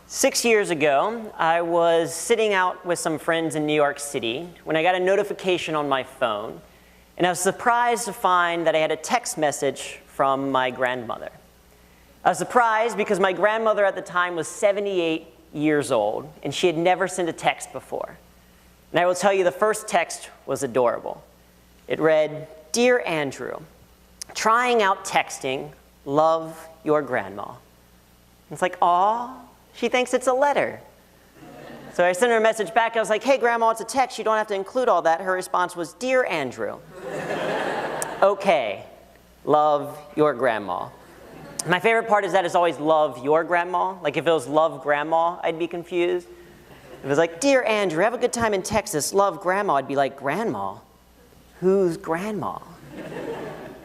6 years ago, I was sitting out with some friends in New York City when I got a notification on my phone, and I was surprised to find that I had a text message from my grandmother. I was surprised because my grandmother at the time was 78 years old, and she had never sent a text before. And I will tell you, the first text was adorable. It read, "Dear Andrew, trying out texting, love your grandma." It's like, aw. She thinks it's a letter. So I sent her a message back. I was like, "Hey, Grandma, it's a text. You don't have to include all that." Her response was, "Dear Andrew." Okay, love your grandma. My favorite part is that it's always love your grandma. Like if it was love grandma, I'd be confused. If it was like, "Dear Andrew, have a good time in Texas. Love grandma," I'd be like, "Grandma? Who's grandma?"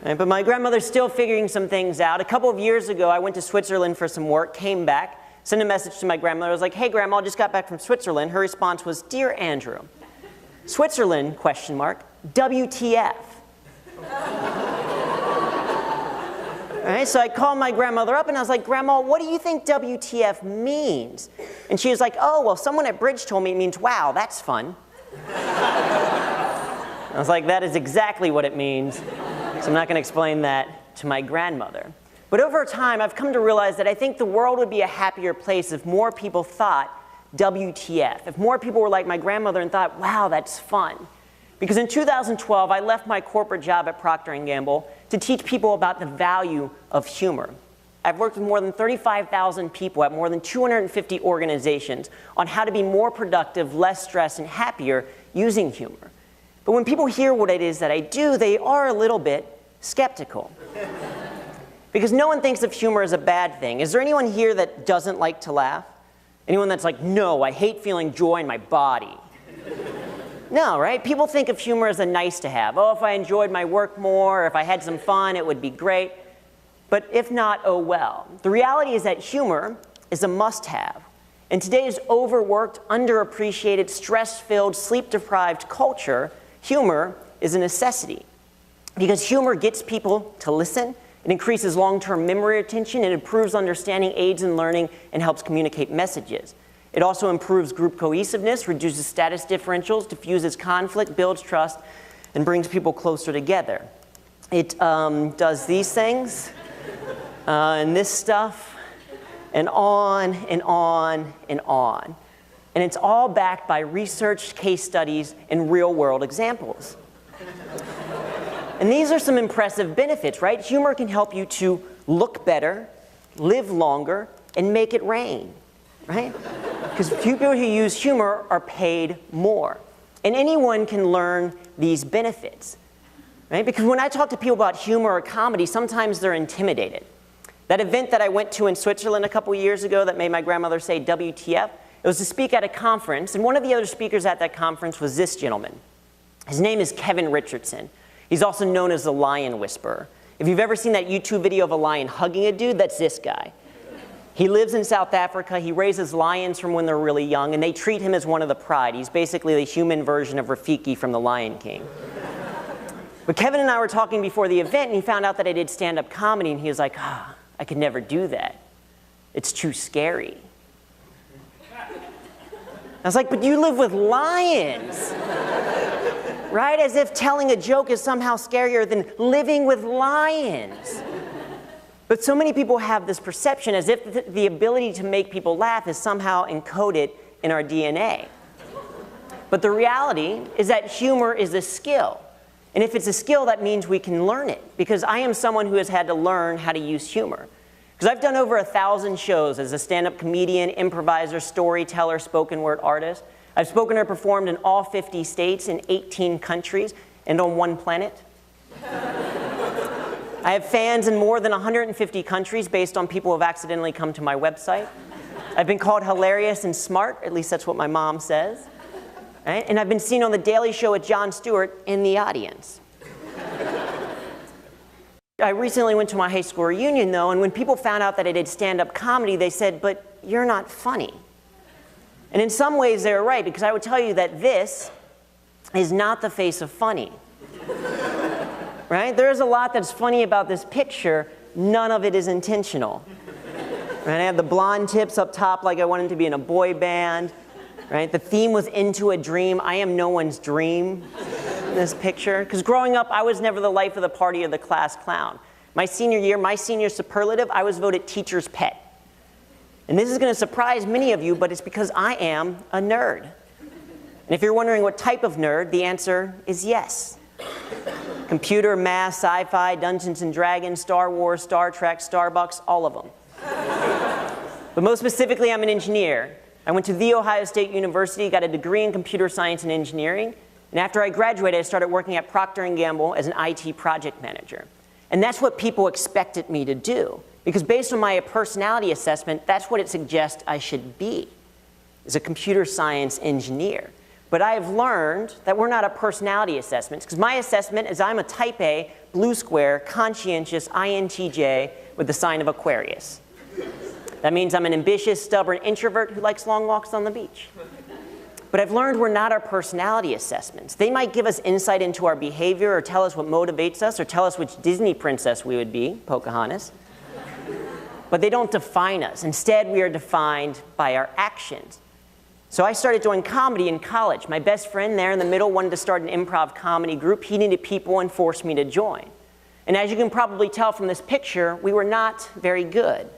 Right, but my grandmother's still figuring some things out. A couple of years ago, I went to Switzerland for some work, came back, sent a message to my grandmother. I was like, "Hey, Grandma, I just got back from Switzerland." Her response was, "Dear Andrew, Switzerland, ? WTF?" All right, so I called my grandmother up and I was like, "Grandma, what do you think WTF means?" And she was like, "Oh, well, someone at Bridge told me it means, wow, that's fun." I was like, that is exactly what it means. So I'm not going to explain that to my grandmother. But over time, I've come to realize that I think the world would be a happier place if more people thought WTF, if more people were like my grandmother and thought, wow, that's fun. Because in 2012, I left my corporate job at Procter & Gamble to teach people about the value of humor. I've worked with more than 35,000 people at more than 250 organizations on how to be more productive, less stressed, and happier using humor. But when people hear what it is that I do, they are a little bit skeptical. Because no one thinks of humor as a bad thing. Is there anyone here that doesn't like to laugh? Anyone that's like, "No, I hate feeling joy in my body"? No, right? People think of humor as a nice to have. Oh, if I enjoyed my work more, or if I had some fun, it would be great. But if not, oh well. The reality is that humor is a must-have. In today's overworked, underappreciated, stress-filled, sleep-deprived culture, humor is a necessity. Because humor gets people to listen. It increases long-term memory retention, it improves understanding, aids in learning, and helps communicate messages. It also improves group cohesiveness, reduces status differentials, diffuses conflict, builds trust, and brings people closer together. It does these things, and this stuff, and on and on and on. And it's all backed by research, case studies, and real-world examples. And these are some impressive benefits, right? Humor can help you to look better, live longer, and make it rain, right? Because people who use humor are paid more. And anyone can learn these benefits, right? Because when I talk to people about humor or comedy, sometimes they're intimidated. That event that I went to in Switzerland a couple years ago that made my grandmother say WTF, it was to speak at a conference, and one of the other speakers at that conference was this gentleman. His name is Kevin Richardson. He's also known as the Lion Whisperer. If you've ever seen that YouTube video of a lion hugging a dude, that's this guy. He lives in South Africa. He raises lions from when they're really young, and they treat him as one of the pride. He's basically the human version of Rafiki from The Lion King. But Kevin and I were talking before the event, and he found out that I did stand-up comedy, and he was like, I could never do that. It's too scary. I was like, but you live with lions. Right? As if telling a joke is somehow scarier than living with lions. But so many people have this perception as if the ability to make people laugh is somehow encoded in our DNA. But the reality is that humor is a skill. And if it's a skill, that means we can learn it. Because I am someone who has had to learn how to use humor. Because I've done over 1,000 shows as a stand-up comedian, improviser, storyteller, spoken word artist. I've spoken or performed in all 50 states, in 18 countries, and on one planet. I have fans in more than 150 countries based on people who have accidentally come to my website. I've been called hilarious and smart, at least that's what my mom says. Right? And I've been seen on The Daily Show with Jon Stewart in the audience. I recently went to my high school reunion, though, and when people found out that I did stand-up comedy, they said, "But you're not funny." And in some ways, they're right, because I would tell you that this is not the face of funny. Right? There is a lot that's funny about this picture. None of it is intentional. Right? I have the blonde tips up top like I wanted to be in a boy band. Right? The theme was Into a Dream. I am no one's dream in this picture. Because growing up, I was never the life of the party or the class clown. My senior year, my senior superlative, I was voted teacher's pet. And this is going to surprise many of you, but it's because I am a nerd. And if you're wondering what type of nerd, the answer is yes. Computer, math, sci-fi, Dungeons and Dragons, Star Wars, Star Trek, Starbucks, all of them. But most specifically, I'm an engineer. I went to The Ohio State University, got a degree in computer science and engineering, and after I graduated, I started working at Procter & Gamble as an IT project manager. And that's what people expected me to do, because based on my personality assessment, that's what it suggests I should be, is a computer science engineer. But I have learned that we're not a personality assessment, because my assessment is I'm a type A, blue square, conscientious INTJ with the sign of Aquarius. That means I'm an ambitious, stubborn introvert who likes long walks on the beach. But I've learned we're not our personality assessments. They might give us insight into our behavior or tell us what motivates us or tell us which Disney princess we would be, Pocahontas. But they don't define us. Instead, we are defined by our actions. So I started doing comedy in college. My best friend there in the middle wanted to start an improv comedy group. He needed people and forced me to join. And as you can probably tell from this picture, we were not very good.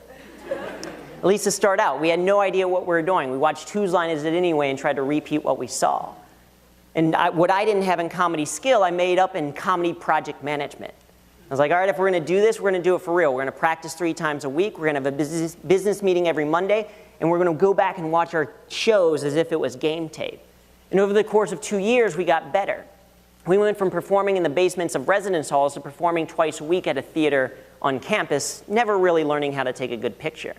At least to start out. We had no idea what we were doing. We watched Whose Line Is It Anyway and tried to repeat what we saw. And what I didn't have in comedy skill, I made up in comedy project management. I was like, all right, if we're going to do this, we're going to do it for real. We're going to practice 3 times a week. We're going to have a business meeting every Monday. And we're going to go back and watch our shows as if it was game tape. And over the course of 2 years, we got better. We went from performing in the basements of residence halls to performing twice a week at a theater on campus, never really learning how to take a good picture.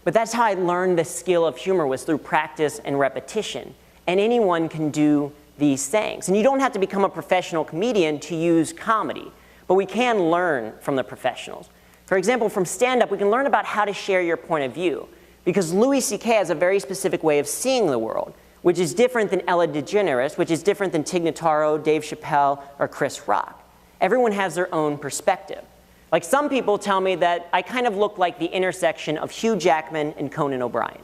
But that's how I learned the skill of humor, was through practice and repetition. And anyone can do these things. And you don't have to become a professional comedian to use comedy, but we can learn from the professionals. For example, from stand-up, we can learn about how to share your point of view, because Louis C.K. has a very specific way of seeing the world, which is different than Ellen DeGeneres, which is different than Tig Notaro, Dave Chappelle, or Chris Rock. Everyone has their own perspective. Like, some people tell me that I kind of look like the intersection of Hugh Jackman and Conan O'Brien.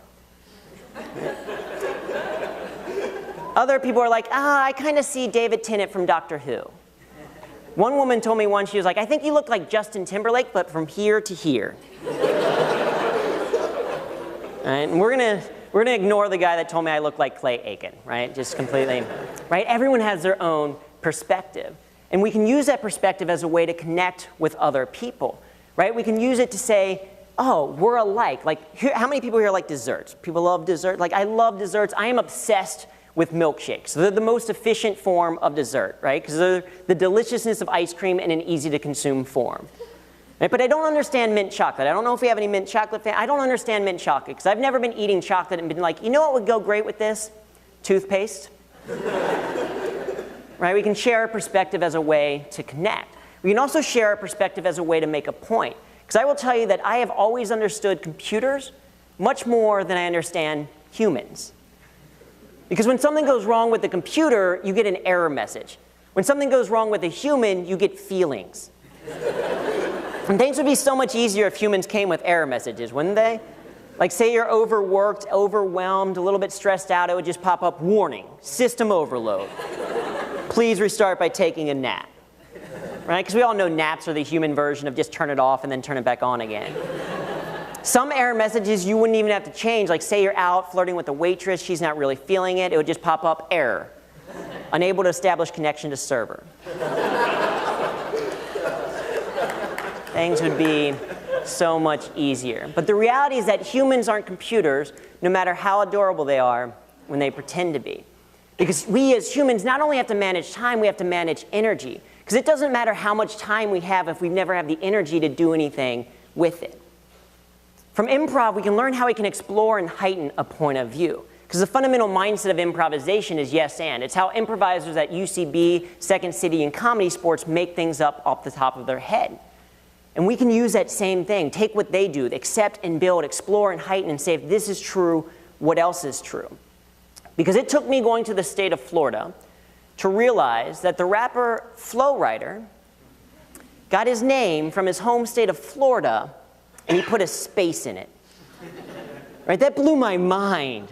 Other people are like, I kind of see David Tennant from Doctor Who. One woman told me once, she was like, I think you look like Justin Timberlake, but from here to here. All right, and we're gonna ignore the guy that told me I look like Clay Aiken, right? Just completely, right? Everyone has their own perspective. And we can use that perspective as a way to connect with other people, right? We can use it to say, oh, we're alike. Like, how many people here like desserts? People love dessert. Like, I love desserts. I am obsessed with milkshakes. They're the most efficient form of dessert, right? Because they're the deliciousness of ice cream in an easy-to-consume form. Right? But I don't understand mint chocolate. I don't know if we have any mint chocolate fans. I don't understand mint chocolate, because I've never been eating chocolate and been like, you know what would go great with this? Toothpaste. Right? We can share our perspective as a way to connect. We can also share our perspective as a way to make a point. Because I will tell you that I have always understood computers much more than I understand humans. Because when something goes wrong with the computer, you get an error message. When something goes wrong with a human, you get feelings. And things would be so much easier if humans came with error messages, wouldn't they? Like, say you're overworked, overwhelmed, a little bit stressed out, it would just pop up, warning, system overload. Please restart by taking a nap. Right? Because we all know naps are the human version of just turn it off and then turn it back on again. Some error messages you wouldn't even have to change. Like, say you're out flirting with a waitress, she's not really feeling it, it would just pop up, error. Unable to establish connection to server. Things would be so much easier. But the reality is that humans aren't computers, no matter how adorable they are when they pretend to be. Because we as humans not only have to manage time, we have to manage energy. Because it doesn't matter how much time we have if we never have the energy to do anything with it. From improv, we can learn how we can explore and heighten a point of view. Because the fundamental mindset of improvisation is yes and. It's how improvisers at UCB, Second City, and Comedy Sports make things up off the top of their head. And we can use that same thing, take what they do, accept and build, explore and heighten, and say, if this is true, what else is true? Because it took me going to the state of Florida to realize that the rapper Flo Rida got his name from his home state of Florida and he put a space in it. Right? That blew my mind.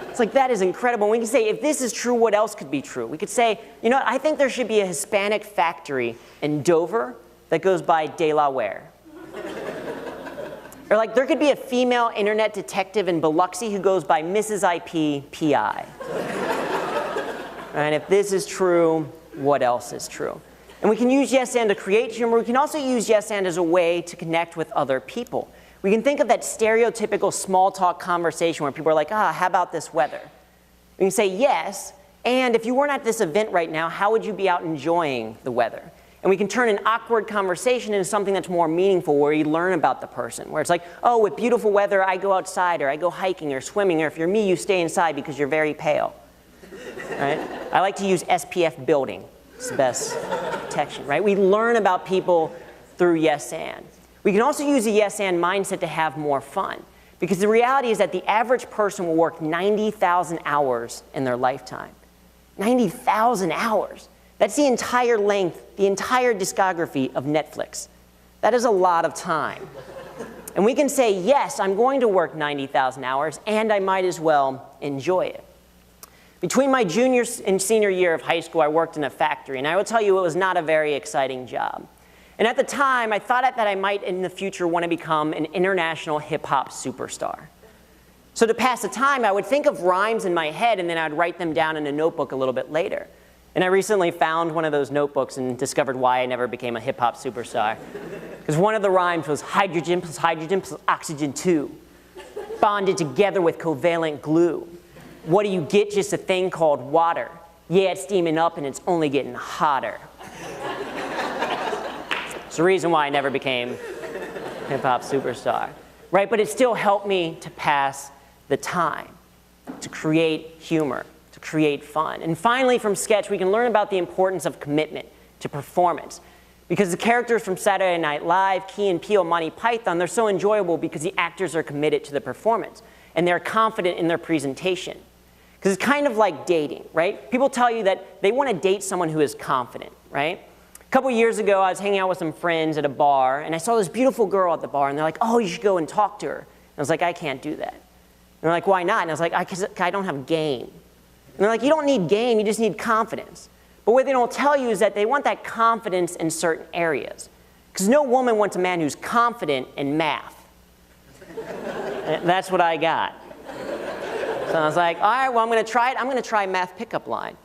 It's like, that is incredible. We can say, if this is true, what else could be true? We could say, you know what, I think there should be a Hispanic factory in Dover that goes by Delaware. Or like, there could be a female internet detective in Biloxi who goes by Mrs. IP PI. And if this is true, what else is true? And we can use yes and to create humor. We can also use yes and as a way to connect with other people. We can think of that stereotypical small talk conversation where people are like, how about this weather? We can say yes, and if you weren't at this event right now, how would you be out enjoying the weather? And we can turn an awkward conversation into something that's more meaningful, where you learn about the person, where it's like, oh, with beautiful weather, I go outside, or I go hiking or swimming, or if you're me, you stay inside because you're very pale. Right? I like to use SPF building. It's the best protection, right? We learn about people through yes and. We can also use a yes and mindset to have more fun, because the reality is that the average person will work 90,000 hours in their lifetime. 90,000 hours. That's the entire length, the entire discography of Netflix. That is a lot of time. And we can say, yes, I'm going to work 90,000 hours, and I might as well enjoy it. Between my junior and senior year of high school, I worked in a factory, and I will tell you it was not a very exciting job. And at the time, I thought that I might in the future want to become an international hip-hop superstar. So to pass the time, I would think of rhymes in my head, and then I'd write them down in a notebook a little bit later. And I recently found one of those notebooks and discovered why I never became a hip-hop superstar. Because one of the rhymes was hydrogen plus oxygen 2, bonded together with covalent glue. What do you get? Just a thing called water. Yeah, it's steaming up and it's only getting hotter. It's the reason why I never became a hip-hop superstar. Right? But it still helped me to pass the time, to create humor, to create fun. And finally, from sketch, we can learn about the importance of commitment to performance. Because the characters from Saturday Night Live, Key and Peele, Monty Python, they're so enjoyable because the actors are committed to the performance, and they're confident in their presentation. Because it's kind of like dating, right? People tell you that they want to date someone who is confident, right? A couple years ago, I was hanging out with some friends at a bar, and I saw this beautiful girl at the bar, and they're like, oh, you should go and talk to her. And I was like, I can't do that. And they're like, why not? And I was like, I don't have game. And they're like, you don't need game, you just need confidence. But what they don't tell you is that they want that confidence in certain areas. Because no woman wants a man who's confident in math. And that's what I got. So I was like, all right, well, I'm going to try it. I'm going to try math pickup line.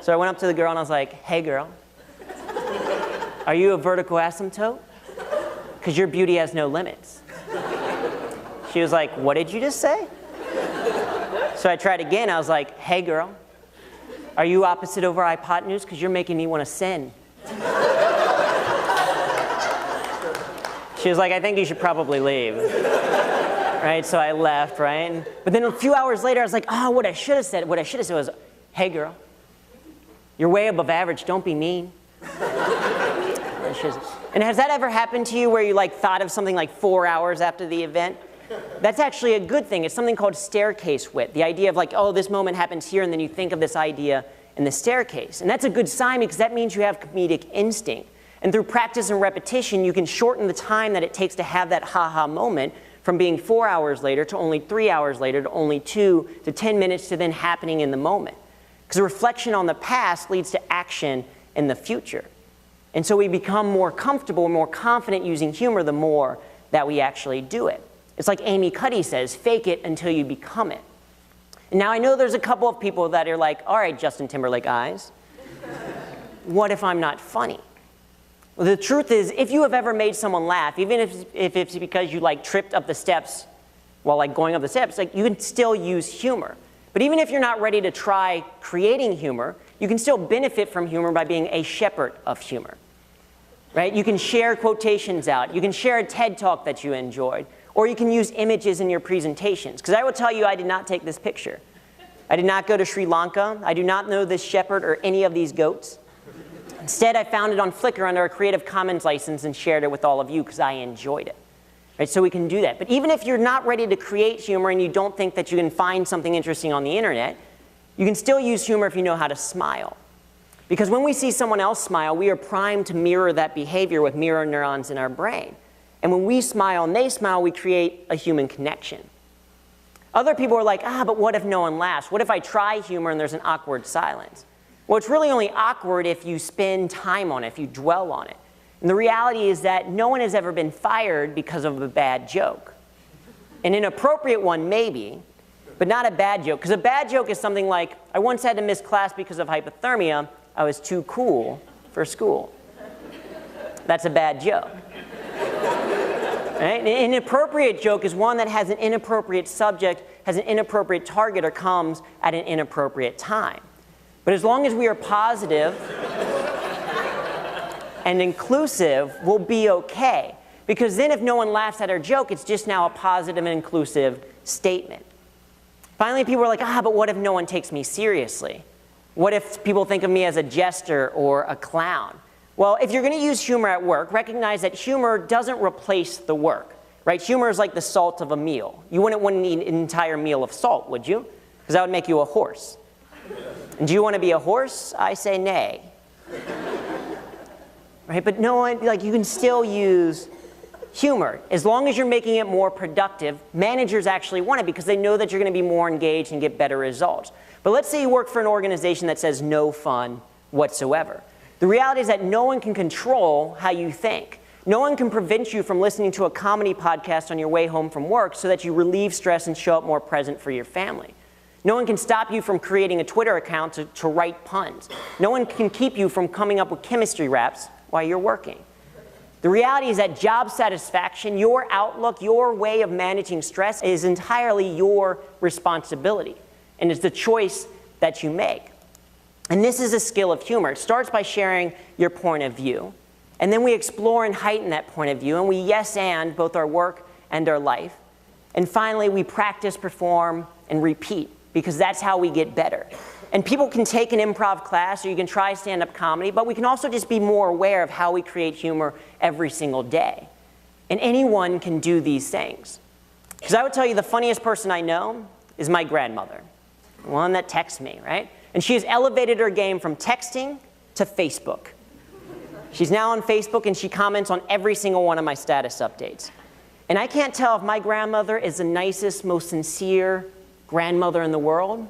So I went up to the girl and I was like, hey, girl, are you a vertical asymptote? Because your beauty has no limits. She was like, what did you just say? So I tried again. I was like, hey, girl, are you opposite over hypotenuse? Because you're making me want to sin. She was like, I think you should probably leave. Right, so I left, right? But then a few hours later, I was like, oh, what I should have said was, hey, girl, you're way above average, don't be mean. And has that ever happened to you where you like thought of something like 4 hours after the event? That's actually a good thing. It's something called staircase wit. The idea of like, oh, this moment happens here, and then you think of this idea in the staircase. And that's a good sign because that means you have comedic instinct. And through practice and repetition, you can shorten the time that it takes to have that ha-ha moment from being 4 hours later to only 3 hours later to only 2 to 10 minutes to then happening in the moment. Because reflection on the past leads to action in the future. And so we become more comfortable, more confident using humor the more that we actually do it. It's like Amy Cuddy says, fake it until you become it. And now I know there's a couple of people that are like, all right, Justin Timberlake eyes, what if I'm not funny? Well, the truth is, if you have ever made someone laugh, even if it's because you like tripped up the steps while like going up the steps, like you can still use humor. But even if you're not ready to try creating humor, you can still benefit from humor by being a shepherd of humor. Right? You can share quotations out. You can share a TED Talk that you enjoyed. Or you can use images in your presentations. Because I will tell you, I did not take this picture. I did not go to Sri Lanka. I do not know this shepherd or any of these goats. Instead, I found it on Flickr under a Creative Commons license and shared it with all of you because I enjoyed it. Right? So we can do that. But even if you're not ready to create humor and you don't think that you can find something interesting on the internet, you can still use humor if you know how to smile. Because when we see someone else smile, we are primed to mirror that behavior with mirror neurons in our brain. And when we smile and they smile, we create a human connection. Other people are like, but what if no one laughs? What if I try humor and there's an awkward silence? Well, it's really only awkward if you spend time on it, if you dwell on it. And the reality is that no one has ever been fired because of a bad joke. An inappropriate one, maybe, but not a bad joke. Because a bad joke is something like, I once had to miss class because of hypothermia. I was too cool for school. That's a bad joke. Right? An inappropriate joke is one that has an inappropriate subject, has an inappropriate target, or comes at an inappropriate time. But as long as we are positive and inclusive, we'll be okay. Because then if no one laughs at our joke, it's just now a positive and inclusive statement. Finally, people are like, but what if no one takes me seriously? What if people think of me as a jester or a clown? Well, if you're going to use humor at work, recognize that humor doesn't replace the work, right? Humor is like the salt of a meal. You wouldn't want to eat an entire meal of salt, would you? Because that would make you a horse. And do you want to be a horse? I say nay. Right? But no one, you can still use humor. As long as you're making it more productive, managers actually want it because they know that you're going to be more engaged and get better results. But let's say you work for an organization that says no fun whatsoever. The reality is that no one can control how you think. No one can prevent you from listening to a comedy podcast on your way home from work so that you relieve stress and show up more present for your family. No one can stop you from creating a Twitter account to write puns. No one can keep you from coming up with chemistry raps while you're working. The reality is that job satisfaction, your outlook, your way of managing stress is entirely your responsibility. And it's the choice that you make. And this is a skill of humor. It starts by sharing your point of view. And then we explore and heighten that point of view. And we yes and both our work and our life. And finally, we practice, perform, and repeat. Because that's how we get better. And people can take an improv class or you can try stand-up comedy, but we can also just be more aware of how we create humor every single day. And anyone can do these things. Because I would tell you the funniest person I know is my grandmother. The one that texts me, right? And she has elevated her game from texting to Facebook. She's now on Facebook and she comments on every single one of my status updates. And I can't tell if my grandmother is the nicest, most sincere grandmother in the world,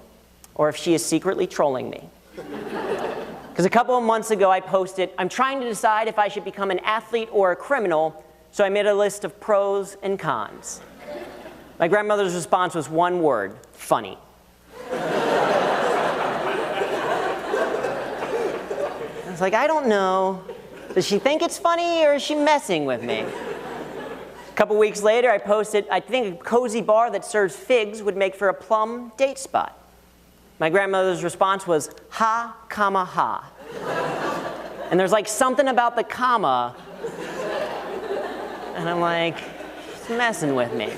or if she is secretly trolling me. Because a couple of months ago I posted, I'm trying to decide if I should become an athlete or a criminal, so I made a list of pros and cons. My grandmother's response was one word: funny. I was like, I don't know. Does she think it's funny or is she messing with me? A couple weeks later, I posted, I think a cozy bar that serves figs would make for a plum date spot. My grandmother's response was, ha, comma, ha. And there's like something about the comma, and I'm like, she's messing with me.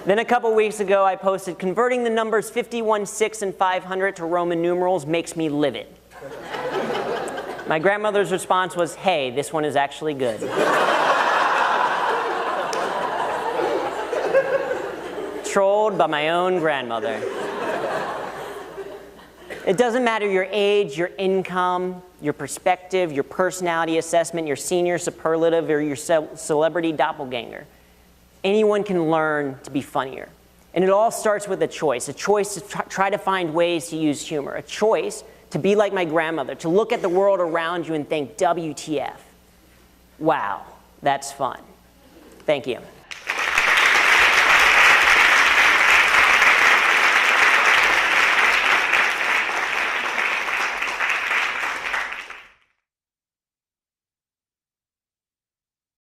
Then a couple weeks ago, I posted, converting the numbers 51, 6, and 500 to Roman numerals makes me livid. My grandmother's response was, hey, this one is actually good. Trolled by my own grandmother. It doesn't matter your age, your income, your perspective, your personality assessment, your senior superlative, or your celebrity doppelganger. Anyone can learn to be funnier. And it all starts with a choice to try to find ways to use humor, a choice to be like my grandmother, to look at the world around you and think, WTF. Wow, that's fun. Thank you.